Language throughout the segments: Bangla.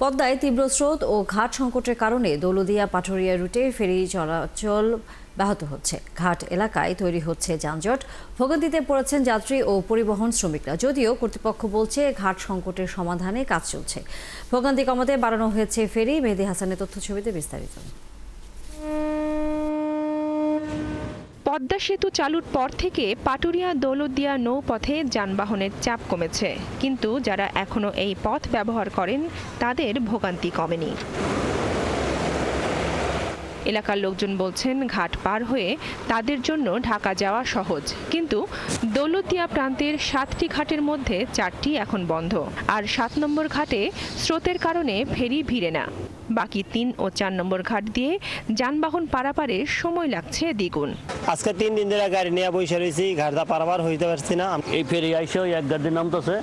পদ্মায় তীব্র স্রোত ও ঘাট সংকটের কারণে দৌলতদিয়া পাটুরিয়া রুটে ফেরি চলাচল ব্যাহত হচ্ছে। ঘাট এলাকায় তৈরি হচ্ছে যানজট, ভোগান্তিতে পড়েছেন যাত্রী ও পরিবহন শ্রমিকরা। যদিও কর্তৃপক্ষ বলছে ঘাট সংকটের সমাধানে কাজ চলছে। ভোগান্তি কমাতে বাড়ানো হয়েছে ফেরি। মেহেদী হাসানের তথ্যছবিতে বিস্তারিত। পদ্মা সেতু চালুর পর থেকে পাটুরিয়া দৌলতদিয়া নৌপথে যানবাহনের চাপ কমেছে, কিন্তু যারা এখনো এই পথ ব্যবহার করেন তাদের ভোগান্তি কমেনি। এলাকার লোকজন বলছেন ঘাট পার হয়ে তাদের জন্য ঢাকা যাওয়া সহজ, কিন্তু দৌলতদিয়া প্রান্তের 7টি ঘাটের মধ্যে 4টি এখন বন্ধ। আর 7 নম্বর ঘাটে স্রোতের কারণে ফেরি ভিড়ে না। বাকি 3 ও 4 নম্বর ঘাট দিয়ে যানবাহন পারাপারে সময় লাগছে দ্বিগুণ। আজকে 3 দিন ধরে গাড়ি নিয়ে বসে রয়েছি, ঘাটটা পারাপার হইতে পারছি না। এই ফেরি আইসে এক গাড়ি নামতেছে,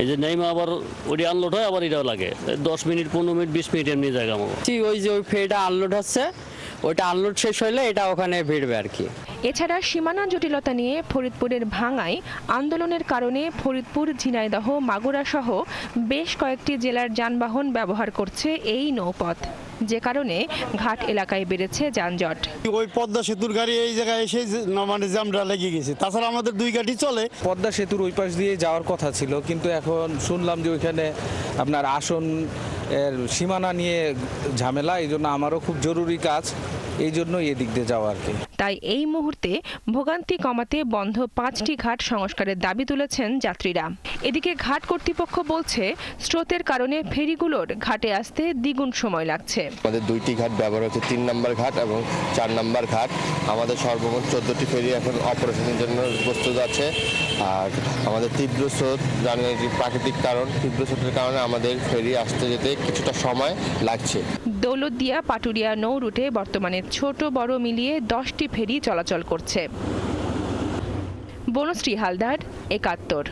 এই যে নেইমা আবার ওটি আনলোড হয়, আবার এটাও লাগে 10 মিনিট 15 মিনিট 20 মিনিট এমনি জায়গা মতো। ওই যে ওই ফেরিটা আনলোড হচ্ছে, ওইটা আনলোড শেষ হইলে এটা ওখানে ভিড়বে আর কি। এছাড়া সীমানা জটিলতা নিয়ে ফরিদপুরের ভাঙ্গায় আন্দোলনের কারণে ফরিদপুর, ঝিনাইদহ, মাগুরা সহ বেশ কয়েকটি জেলার যানবাহন ব্যবহার করছে এই নৌপথ, যে কারণে ঘাট এলাকায় বেড়েছে যানজট। ওই পদ্মা সেতুর গাড়ি এই জায়গায় এসে মানে জ্যামটা লেগে গেছে। তাছাড়া আমাদের 2 গাড়ি চলে। পদ্মা সেতুর ওই পাশ দিয়ে যাওয়ার কথা ছিল, কিন্তু এখন শুনলাম যে ওইখানে আপনার আসন এর সীমানা নিয়ে ঝামেলা, এই জন্য আমারও খুব জরুরি কাজ, এই জন্য এদিক দিয়ে যাওয়া আর কি। তাই এই মুহূর্তে ভোগান্তি কমাতে বন্ধ 5টি ঘাট সংস্কারের দাবি তুলেছেন যাত্রীরা। এদিকে ঘাট কর্তৃপক্ষ বলছে স্রোতের কারণে ফেরিগুলোর ঘাটে আসতে দ্বিগুণ সময় লাগছে। আমাদের 2টি ঘাট ব্যবহার হচ্ছে, 3 নম্বর ঘাট এবং 4 নম্বর ঘাট। আমাদের সর্বমোট 14টি ফেরি এখন অপারেশনের জন্য প্রস্তুত আছে। আর আমাদের তীব্র স্রোত, জানেন এটি প্রাকৃতিক কারণ, তীব্র স্রোতের কারণে আমাদের ফেরি আসতে যেতে কিছুটা সময় লাগছে। দৌলতদিয়া পাটুরিয়া নৌ রুটে বর্তমানে ছোট বড় মিলিয়ে 10টি ফেরি চলাচল করছে। বনশ্রী হালদার, 71।